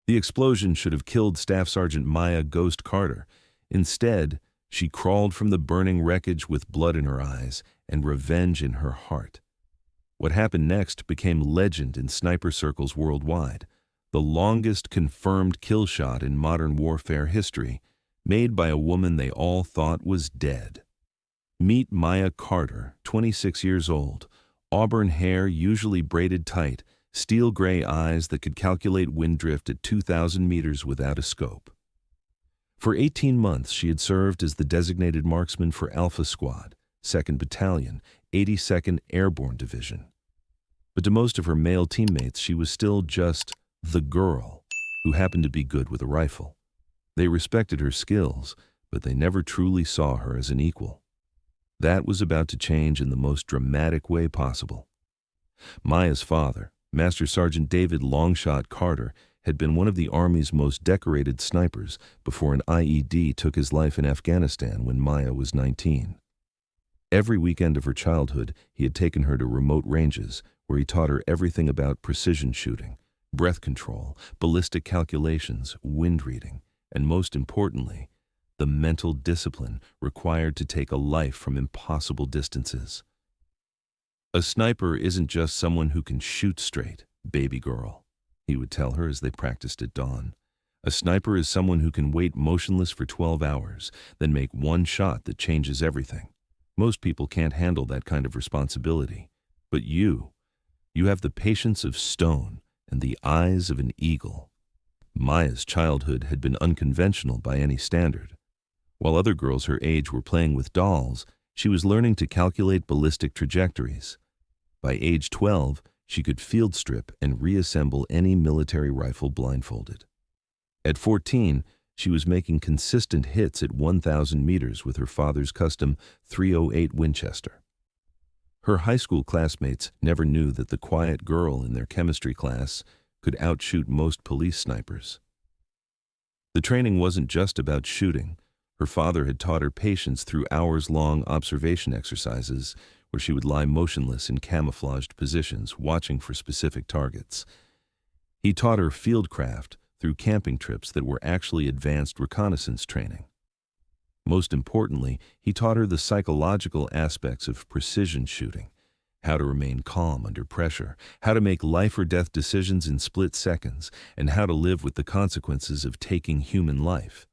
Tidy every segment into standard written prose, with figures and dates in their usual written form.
The explosion should have killed Staff Sergeant Maya Ghost Carter. Instead, she crawled from the burning wreckage with blood in her eyes and revenge in her heart. What happened next became legend in sniper circles worldwide, the longest confirmed kill shot in modern warfare history, made by a woman they all thought was dead. Meet Maya Carter, 26 years old, auburn hair usually braided tight, steel gray eyes that could calculate wind drift at 2,000 meters without a scope. For 18 months, she had served as the designated marksman for Alpha Squad, 2nd Battalion, 82nd Airborne Division. But to most of her male teammates, she was still just the girl who happened to be good with a rifle. They respected her skills, but they never truly saw her as an equal. That was about to change in the most dramatic way possible. Maya's father, Master Sergeant David Longshot Carter, had been one of the Army's most decorated snipers before an IED took his life in Afghanistan when Maya was 19. Every weekend of her childhood, he had taken her to remote ranges where he taught her everything about precision shooting, breath control, ballistic calculations, wind reading, and most importantly, the mental discipline required to take a life from impossible distances. A sniper isn't just someone who can shoot straight, baby girl, he would tell her as they practiced at dawn. A sniper is someone who can wait motionless for 12 hours, then make one shot that changes everything. Most people can't handle that kind of responsibility. But you have the patience of stone and the eyes of an eagle. Maya's childhood had been unconventional by any standard. While other girls her age were playing with dolls, she was learning to calculate ballistic trajectories. By age 12, she could field strip and reassemble any military rifle blindfolded. At 14, she was making consistent hits at 1,000 meters with her father's custom .308 Winchester. Her high school classmates never knew that the quiet girl in their chemistry class could outshoot most police snipers. The training wasn't just about shooting. Her father had taught her patience through hours-long observation exercises where she would lie motionless in camouflaged positions, watching for specific targets. He taught her fieldcraft through camping trips that were actually advanced reconnaissance training. Most importantly, he taught her the psychological aspects of precision shooting, how to remain calm under pressure, how to make life-or-death decisions in split seconds, and how to live with the consequences of taking human life.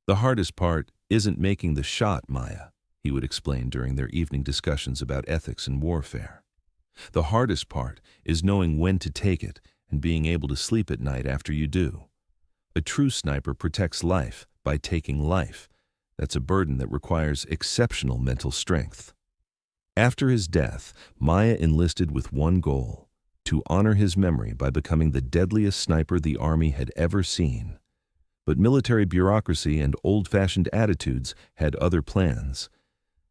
The hardest part isn't making the shot, Maya, he would explain during their evening discussions about ethics and warfare. The hardest part is knowing when to take it and being able to sleep at night after you do. A true sniper protects life by taking life. That's a burden that requires exceptional mental strength. After his death, Maya enlisted with one goal: to honor his memory by becoming the deadliest sniper the Army had ever seen. But military bureaucracy and old-fashioned attitudes had other plans.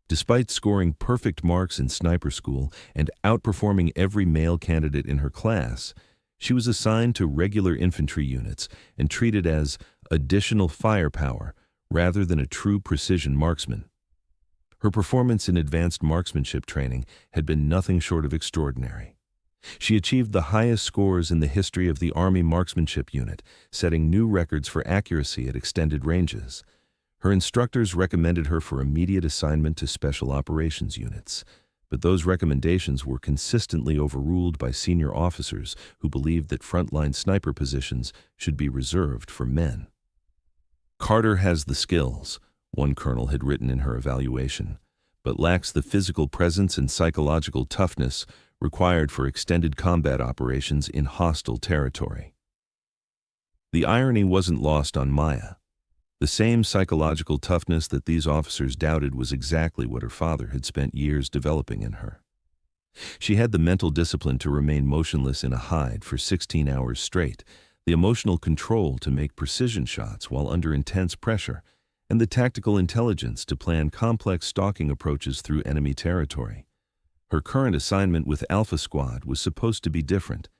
Despite scoring perfect marks in sniper school and outperforming every male candidate in her class, she was assigned to regular infantry units and treated as additional firepower rather than a true precision marksman. Her performance in advanced marksmanship training had been nothing short of extraordinary. She achieved the highest scores in the history of the Army Marksmanship Unit, setting new records for accuracy at extended ranges. Her instructors recommended her for immediate assignment to Special Operations units, but those recommendations were consistently overruled by senior officers who believed that frontline sniper positions should be reserved for men. Carter has the skills, one colonel had written in her evaluation, but lacks the physical presence and psychological toughness required for extended combat operations in hostile territory. The irony wasn't lost on Maya. The same psychological toughness that these officers doubted was exactly what her father had spent years developing in her. She had the mental discipline to remain motionless in a hide for 16 hours straight, the emotional control to make precision shots while under intense pressure, and the tactical intelligence to plan complex stalking approaches through enemy territory. Her current assignment with Alpha Squad was supposed to be different.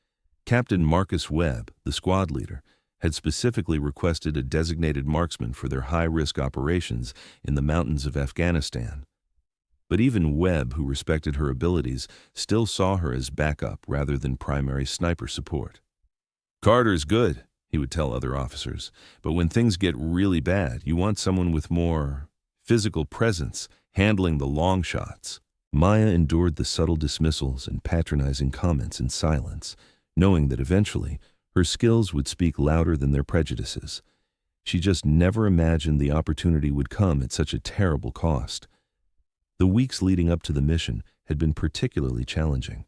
Captain Marcus Webb, the squad leader, had specifically requested a designated marksman for their high-risk operations in the mountains of Afghanistan. But even Webb, who respected her abilities, still saw her as backup rather than primary sniper support. "Carter's good," he would tell other officers. But when things get really bad, you want someone with more physical presence, handling the long shots. Maya endured the subtle dismissals and patronizing comments in silence, knowing that eventually her skills would speak louder than their prejudices. She just never imagined the opportunity would come at such a terrible cost. The weeks leading up to the mission had been particularly challenging.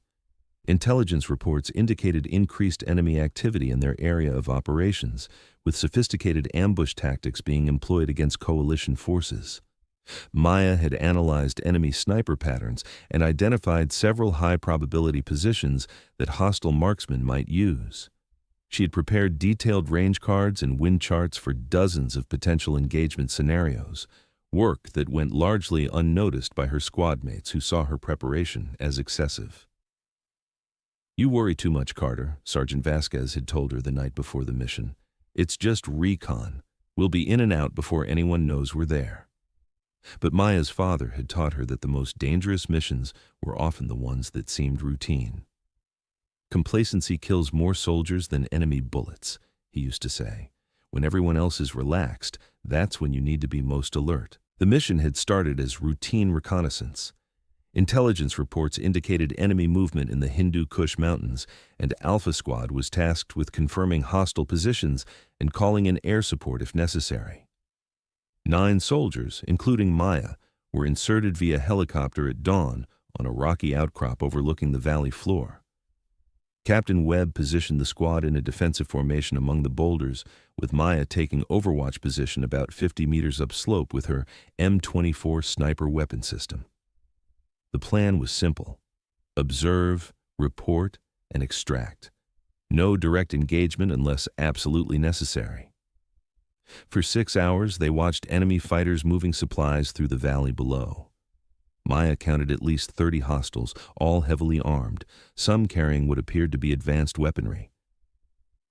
Intelligence reports indicated increased enemy activity in their area of operations, with sophisticated ambush tactics being employed against coalition forces. Maya had analyzed enemy sniper patterns and identified several high-probability positions that hostile marksmen might use. She had prepared detailed range cards and wind charts for dozens of potential engagement scenarios, work that went largely unnoticed by her squad mates who saw her preparation as excessive. "You worry too much, Carter," Sergeant Vasquez had told her the night before the mission. "It's just recon. We'll be in and out before anyone knows we're there." But Maya's father had taught her that the most dangerous missions were often the ones that seemed routine. "Complacency kills more soldiers than enemy bullets," he used to say. "When everyone else is relaxed, that's when you need to be most alert." The mission had started as routine reconnaissance. Intelligence reports indicated enemy movement in the Hindu Kush Mountains, and Alpha Squad was tasked with confirming hostile positions and calling in air support if necessary. 9 soldiers, including Maya, were inserted via helicopter at dawn on a rocky outcrop overlooking the valley floor. Captain Webb positioned the squad in a defensive formation among the boulders, with Maya taking overwatch position about 50 meters upslope with her M24 sniper weapon system. The plan was simple: observe, report, and extract. No direct engagement unless absolutely necessary. For 6 hours, they watched enemy fighters moving supplies through the valley below. Maya counted at least 30 hostiles, all heavily armed, some carrying what appeared to be advanced weaponry.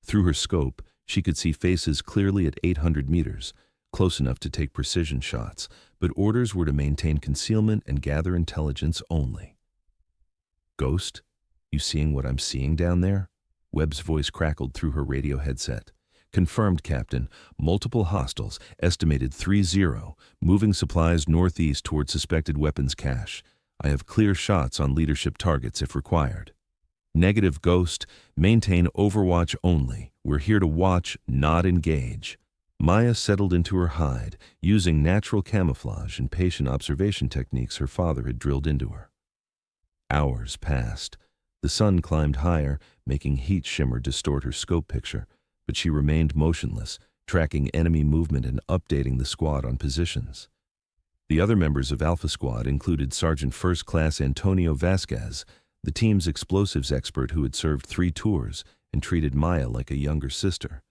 Through her scope, she could see faces clearly at 800 meters, close enough to take precision shots, but orders were to maintain concealment and gather intelligence only. "Ghost, you seeing what I'm seeing down there?" Webb's voice crackled through her radio headset. "Confirmed, Captain. Multiple hostiles, estimated 3-0, moving supplies northeast toward suspected weapons cache. I have clear shots on leadership targets if required." "Negative, Ghost. Maintain overwatch only. We're here to watch, not engage." Maya settled into her hide, using natural camouflage and patient observation techniques her father had drilled into her. Hours passed. The sun climbed higher, making heat shimmer distort her scope picture, but she remained motionless, tracking enemy movement and updating the squad on positions. The other members of Alpha Squad included Sergeant First Class Antonio Vasquez, the team's explosives expert who had served 3 tours and treated Maya like a younger sister.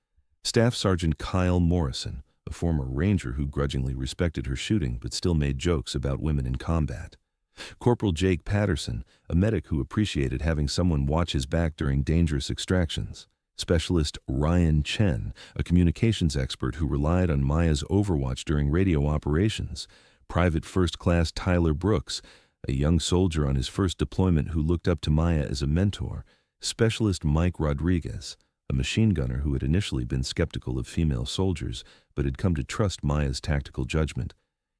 Staff Sergeant Kyle Morrison, a former ranger who grudgingly respected her shooting but still made jokes about women in combat. Corporal Jake Patterson, a medic who appreciated having someone watch his back during dangerous extractions. Specialist Ryan Chen, a communications expert who relied on Maya's overwatch during radio operations. Private First Class Tyler Brooks, a young soldier on his first deployment who looked up to Maya as a mentor. Specialist Mike Rodriguez, a machine gunner who had initially been skeptical of female soldiers but had come to trust Maya's tactical judgment.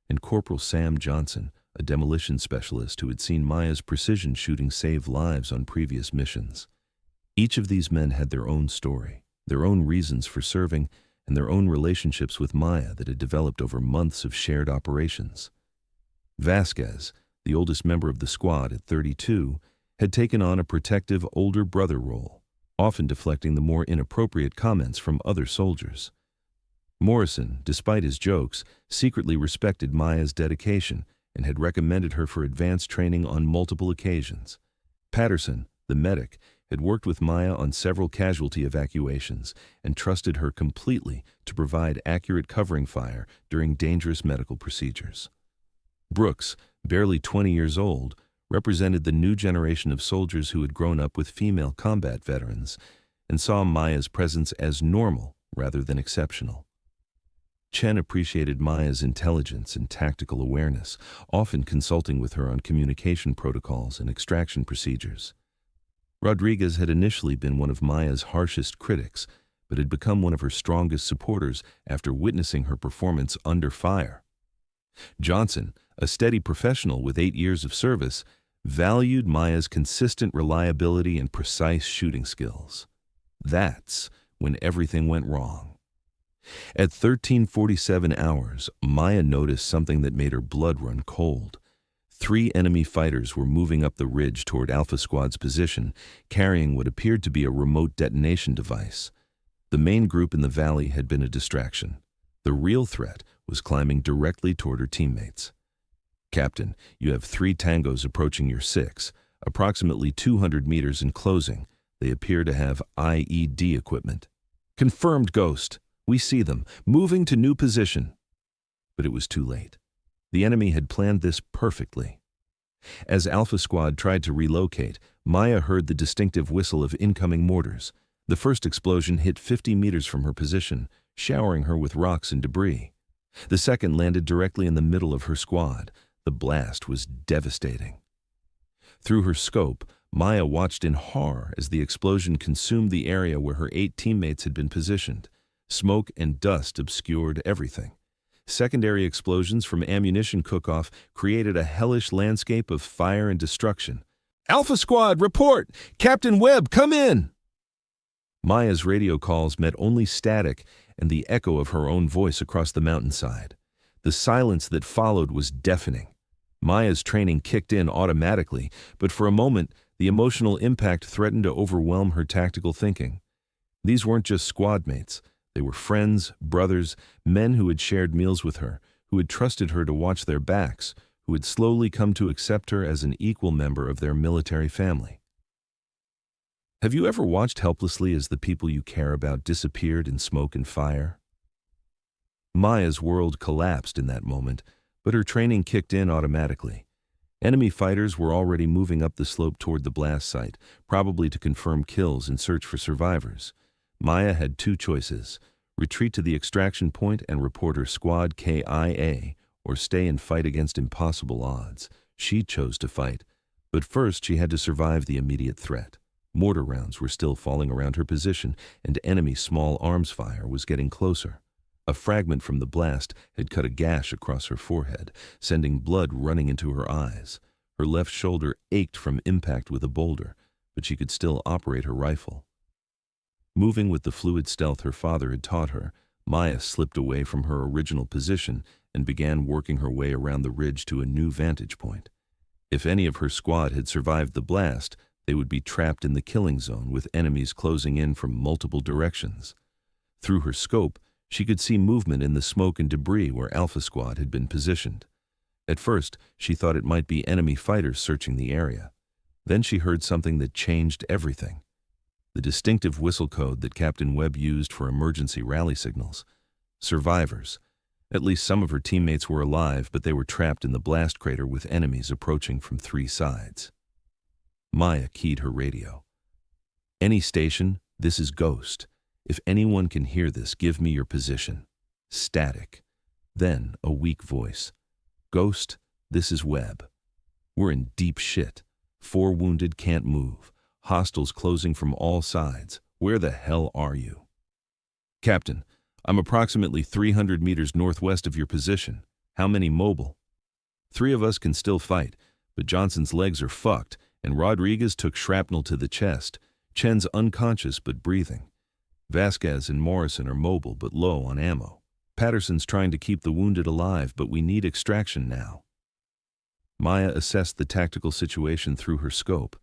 And Corporal Sam Johnson, a demolition specialist who had seen Maya's precision shooting save lives on previous missions. Each of these men had their own story, their own reasons for serving, and their own relationships with Maya that had developed over months of shared operations. Vasquez, the oldest member of the squad at 32, had taken on a protective older brother role, often deflecting the more inappropriate comments from other soldiers. Morrison, despite his jokes, secretly respected Maya's dedication and had recommended her for advanced training on multiple occasions. Patterson, the medic, had worked with Maya on several casualty evacuations and trusted her completely to provide accurate covering fire during dangerous medical procedures. Brooks, barely 20 years old, represented the new generation of soldiers who had grown up with female combat veterans and saw Maya's presence as normal rather than exceptional. Chen appreciated Maya's intelligence and tactical awareness, often consulting with her on communication protocols and extraction procedures. Rodriguez had initially been one of Maya's harshest critics, but had become one of her strongest supporters after witnessing her performance under fire. Johnson, a steady professional with 8 years of service, valued Maya's consistent reliability and precise shooting skills. That's when everything went wrong. At 13:47 hours, Maya noticed something that made her blood run cold. 3 enemy fighters were moving up the ridge toward Alpha Squad's position, carrying what appeared to be a remote detonation device. The main group in the valley had been a distraction. The real threat was climbing directly toward her teammates. "Captain, you have 3 tangos approaching your 6, approximately 200 meters in closing. They appear to have IED equipment." "Confirmed, Ghost. We see them, moving to new position." But it was too late. The enemy had planned this perfectly. As Alpha Squad tried to relocate, Maya heard the distinctive whistle of incoming mortars. The first explosion hit 50 meters from her position, showering her with rocks and debris. The second landed directly in the middle of her squad. The blast was devastating. Through her scope, Maya watched in horror as the explosion consumed the area where her 8 teammates had been positioned. Smoke and dust obscured everything. Secondary explosions from ammunition cook-off created a hellish landscape of fire and destruction. "Alpha Squad, report! Captain Webb, come in!" Maya's radio calls met only static and the echo of her own voice across the mountainside. The silence that followed was deafening. Maya's training kicked in automatically, but for a moment, the emotional impact threatened to overwhelm her tactical thinking. These weren't just squad mates. They were friends, brothers, men who had shared meals with her, who had trusted her to watch their backs, who had slowly come to accept her as an equal member of their military family. Have you ever watched helplessly as the people you care about disappeared in smoke and fire? Maya's world collapsed in that moment, but her training kicked in automatically. Enemy fighters were already moving up the slope toward the blast site, probably to confirm kills and search for survivors. Maya had 2 choices: retreat to the extraction point and report her squad KIA, or stay and fight against impossible odds. She chose to fight, but first she had to survive the immediate threat. Mortar rounds were still falling around her position, and enemy small arms fire was getting closer. A fragment from the blast had cut a gash across her forehead, sending blood running into her eyes. Her left shoulder ached from impact with a boulder, but she could still operate her rifle. Moving with the fluid stealth her father had taught her, Maya slipped away from her original position and began working her way around the ridge to a new vantage point. If any of her squad had survived the blast, they would be trapped in the killing zone with enemies closing in from multiple directions. Through her scope, she could see movement in the smoke and debris where Alpha Squad had been positioned. At first, she thought it might be enemy fighters searching the area. Then she heard something that changed everything. The distinctive whistle code that Captain Webb used for emergency rally signals. Survivors. At least some of her teammates were alive, but they were trapped in the blast crater with enemies approaching from 3 sides. Maya keyed her radio. "Any station, this is Ghost. If anyone can hear this, give me your position." Static. Then a weak voice. "Ghost, this is Webb. We're in deep shit. 4 wounded, can't move. Hostiles closing from all sides. Where the hell are you?" "Captain, I'm approximately 300 meters northwest of your position. How many mobile?" 3 of us can still fight, but Johnson's legs are fucked, and Rodriguez took shrapnel to the chest. Chen's unconscious but breathing. Vasquez and Morrison are mobile but low on ammo. Patterson's trying to keep the wounded alive, but we need extraction now." Maya assessed the tactical situation through her scope.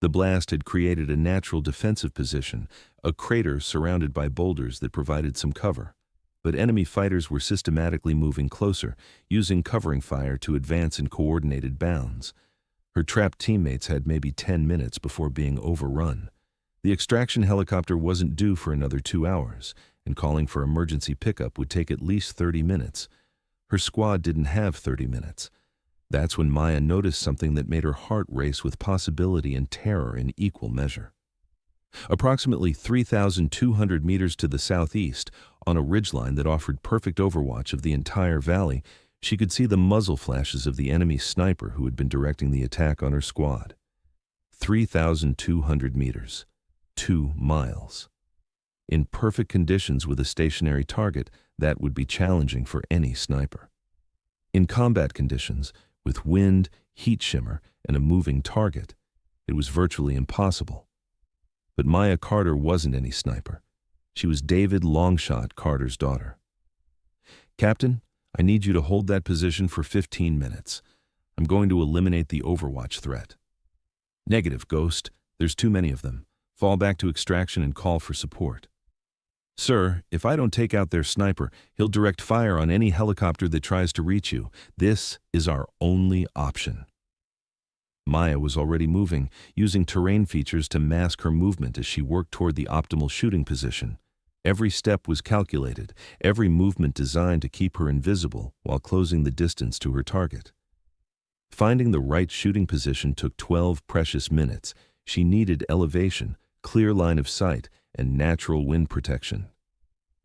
The blast had created a natural defensive position, a crater surrounded by boulders that provided some cover. But enemy fighters were systematically moving closer, using covering fire to advance in coordinated bounds. Her trapped teammates had maybe 10 minutes before being overrun. The extraction helicopter wasn't due for another 2 hours, and calling for emergency pickup would take at least 30 minutes. Her squad didn't have 30 minutes. That's when Maya noticed something that made her heart race with possibility and terror in equal measure. Approximately 3,200 meters to the southeast, on a ridgeline that offered perfect overwatch of the entire valley, she could see the muzzle flashes of the enemy sniper who had been directing the attack on her squad. 3,200 meters. 2 miles. In perfect conditions with a stationary target, that would be challenging for any sniper. In combat conditions, with wind, heat shimmer, and a moving target, it was virtually impossible. But Maya Carter wasn't any sniper. She was David Longshot Carter's daughter. "Captain, I need you to hold that position for 15 minutes. I'm going to eliminate the Overwatch threat." "Negative, Ghost. There's too many of them. Fall back to extraction and call for support." "Sir, if I don't take out their sniper, he'll direct fire on any helicopter that tries to reach you. This is our only option." Maya was already moving, using terrain features to mask her movement as she worked toward the optimal shooting position. Every step was calculated, every movement designed to keep her invisible while closing the distance to her target. Finding the right shooting position took 12 precious minutes. She needed elevation, clear line of sight, and natural wind protection.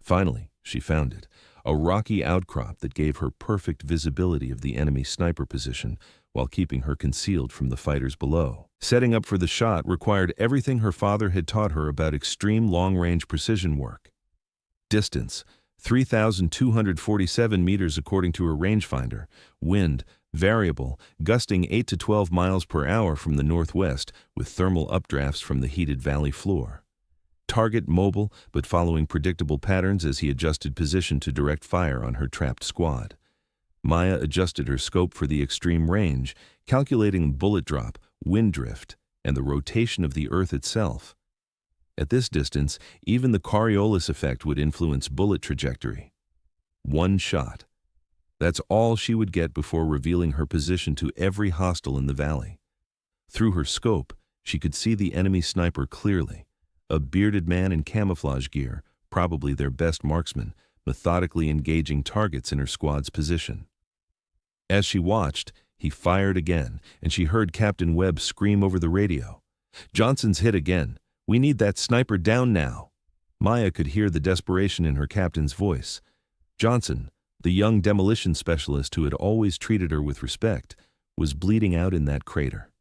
Finally, she found it, a rocky outcrop that gave her perfect visibility of the enemy sniper position while keeping her concealed from the fighters below. Setting up for the shot required everything her father had taught her about extreme long-range precision work. Distance, 3,247 meters according to her rangefinder. Wind, variable, gusting 8 to 12 miles per hour from the northwest with thermal updrafts from the heated valley floor. Target mobile, but following predictable patterns as he adjusted position to direct fire on her trapped squad. Maya adjusted her scope for the extreme range, calculating bullet drop, wind drift, and the rotation of the Earth itself. At this distance, even the Coriolis effect would influence bullet trajectory. One shot. That's all she would get before revealing her position to every hostile in the valley. Through her scope, she could see the enemy sniper clearly, a bearded man in camouflage gear, probably their best marksman, methodically engaging targets in her squad's position. As she watched, he fired again, and she heard Captain Webb scream over the radio, "Johnson's hit again. We need that sniper down now." Maya could hear the desperation in her captain's voice. Johnson, the young demolition specialist who had always treated her with respect, was bleeding out in that crater.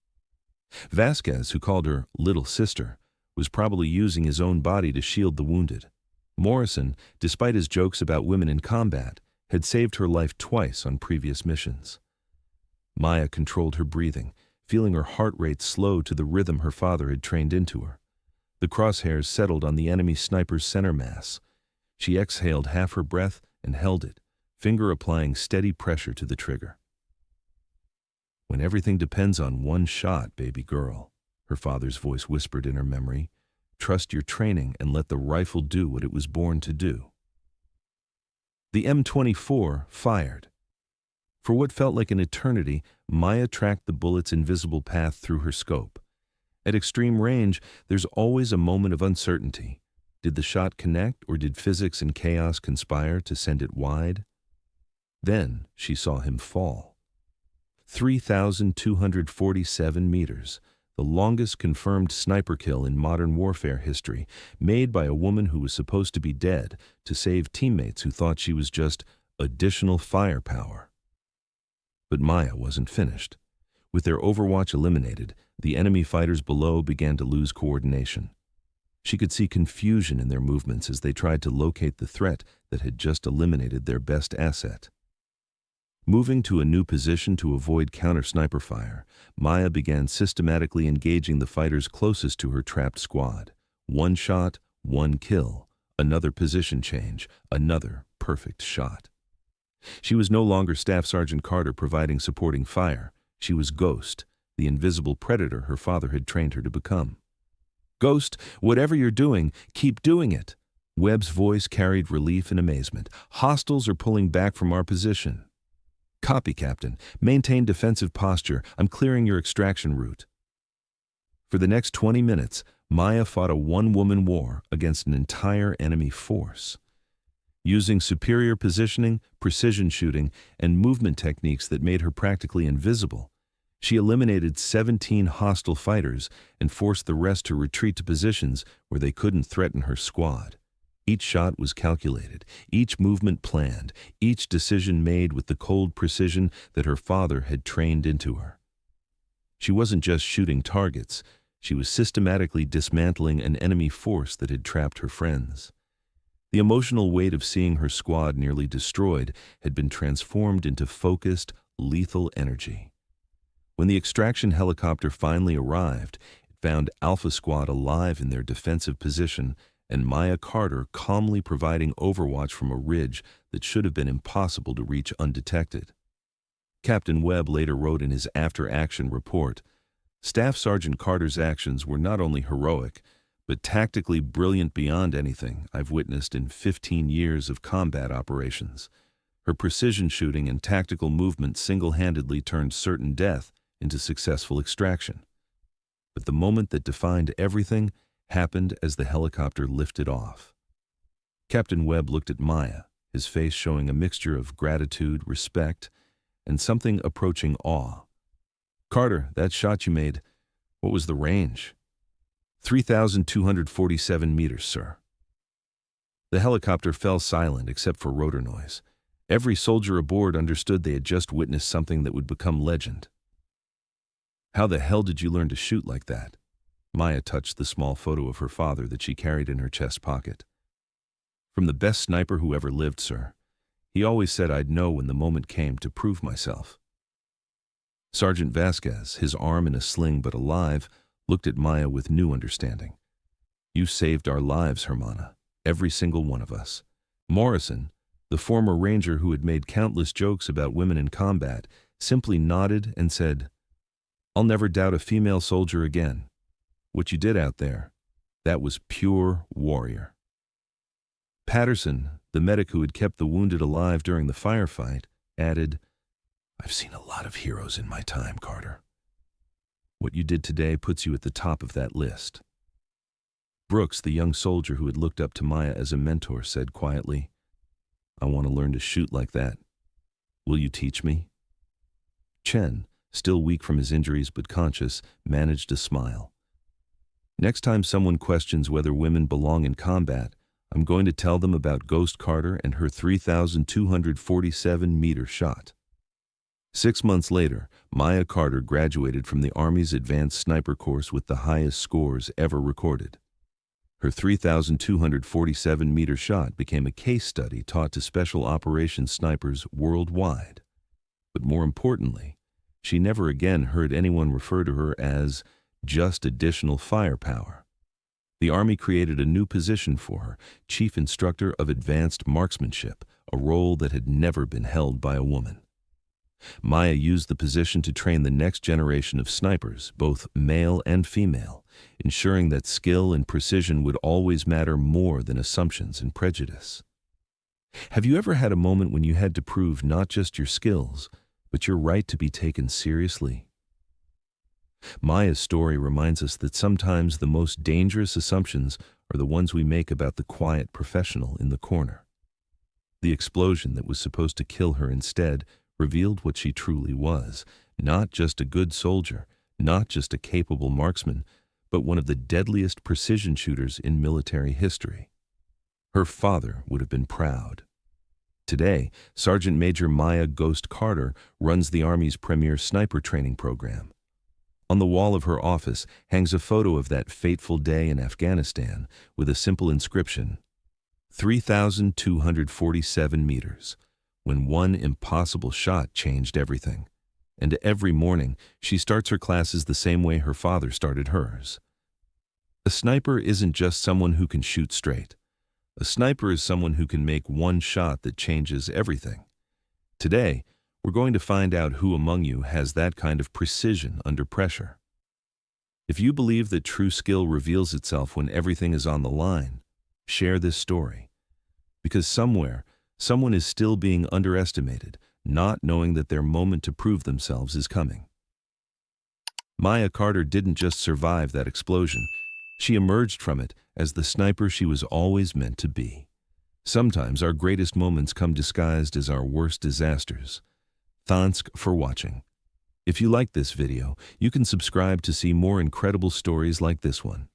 Vasquez, who called her "little sister," was probably using his own body to shield the wounded. Morrison, despite his jokes about women in combat, had saved her life twice on previous missions. Maya controlled her breathing, feeling her heart rate slow to the rhythm her father had trained into her. The crosshairs settled on the enemy sniper's center mass. She exhaled half her breath and held it, finger applying steady pressure to the trigger. "When everything depends on one shot, baby girl," her father's voice whispered in her memory, "trust your training and let the rifle do what it was born to do." The M24 fired. For what felt like an eternity, Maya tracked the bullet's invisible path through her scope. At extreme range, there's always a moment of uncertainty. Did the shot connect, or did physics and chaos conspire to send it wide? Then she saw him fall. 3,247 meters, the longest confirmed sniper kill in modern warfare history, made by a woman who was supposed to be dead to save teammates who thought she was just additional firepower. But Maya wasn't finished. With their Overwatch eliminated, the enemy fighters below began to lose coordination. She could see confusion in their movements as they tried to locate the threat that had just eliminated their best asset. Moving to a new position to avoid counter-sniper fire, Maya began systematically engaging the fighters closest to her trapped squad. One shot, one kill, another position change, another perfect shot. She was no longer Staff Sergeant Carter providing supporting fire. She was Ghost, the invisible predator her father had trained her to become. "Ghost, whatever you're doing, keep doing it." Webb's voice carried relief and amazement. "Hostiles are pulling back from our position." "Copy, Captain. Maintain defensive posture. I'm clearing your extraction route." For the next 20 minutes, Maya fought a one-woman war against an entire enemy force. Using superior positioning, precision shooting, and movement techniques that made her practically invisible, she eliminated 17 hostile fighters and forced the rest to retreat to positions where they couldn't threaten her squad. Each shot was calculated, each movement planned, each decision made with the cold precision that her father had trained into her. She wasn't just shooting targets, she was systematically dismantling an enemy force that had trapped her friends. The emotional weight of seeing her squad nearly destroyed had been transformed into focused, lethal energy. When the extraction helicopter finally arrived, it found Alpha Squad alive in their defensive position and Maya Carter calmly providing overwatch from a ridge that should have been impossible to reach undetected. Captain Webb later wrote in his after-action report, "Staff Sergeant Carter's actions were not only heroic, but tactically brilliant beyond anything I've witnessed in 15 years of combat operations. Her precision shooting and tactical movement single-handedly turned certain death into successful extraction." But the moment that defined everything happened as the helicopter lifted off. Captain Webb looked at Maya, his face showing a mixture of gratitude, respect, and something approaching awe. "Carter, that shot you made, what was the range?" 3,247 meters, sir." The helicopter fell silent except for rotor noise. Every soldier aboard understood they had just witnessed something that would become legend. "How the hell did you learn to shoot like that?" Maya touched the small photo of her father that she carried in her chest pocket. "From the best sniper who ever lived, sir. He always said I'd know when the moment came to prove myself." Sergeant Vasquez, his arm in a sling but alive, looked at Maya with new understanding. "You saved our lives, Hermana, every single one of us." Morrison, the former ranger who had made countless jokes about women in combat, simply nodded and said, "I'll never doubt a female soldier again. What you did out there, that was pure warrior." Patterson, the medic who had kept the wounded alive during the firefight, added, "I've seen a lot of heroes in my time, Carter. What you did today puts you at the top of that list." Brooks, the young soldier who had looked up to Maya as a mentor, said quietly, "I want to learn to shoot like that. Will you teach me?" Chen, still weak from his injuries but conscious, managed to smile. "Next time someone questions whether women belong in combat, I'm going to tell them about Ghost Carter and her 3,247-meter shot." 6 months later, Maya Carter graduated from the Army's Advanced Sniper course with the highest scores ever recorded. Her 3,247-meter shot became a case study taught to special operations snipers worldwide. But more importantly, she never again heard anyone refer to her as just additional firepower. The Army created a new position for her, Chief Instructor of Advanced Marksmanship, a role that had never been held by a woman. Maya used the position to train the next generation of snipers, both male and female, ensuring that skill and precision would always matter more than assumptions and prejudice. Have you ever had a moment when you had to prove not just your skills, but your right to be taken seriously? Maya's story reminds us that sometimes the most dangerous assumptions are the ones we make about the quiet professional in the corner. The explosion that was supposed to kill her instead revealed what she truly was, not just a good soldier, not just a capable marksman, but one of the deadliest precision shooters in military history. Her father would have been proud. Today, Sergeant Major Maya Ghost Carter runs the Army's premier sniper training program. On the wall of her office hangs a photo of that fateful day in Afghanistan with a simple inscription, 3,247 meters, when one impossible shot changed everything. And every morning, she starts her classes the same way her father started hers. A sniper isn't just someone who can shoot straight. A sniper is someone who can make one shot that changes everything. Today, we're going to find out who among you has that kind of precision under pressure. If you believe that true skill reveals itself when everything is on the line, share this story. Because somewhere, someone is still being underestimated, not knowing that their moment to prove themselves is coming. Maya Carter didn't just survive that explosion. She emerged from it as the sniper she was always meant to be. Sometimes our greatest moments come disguised as our worst disasters. Thanks for watching. If you like this video, you can subscribe to see more incredible stories like this one.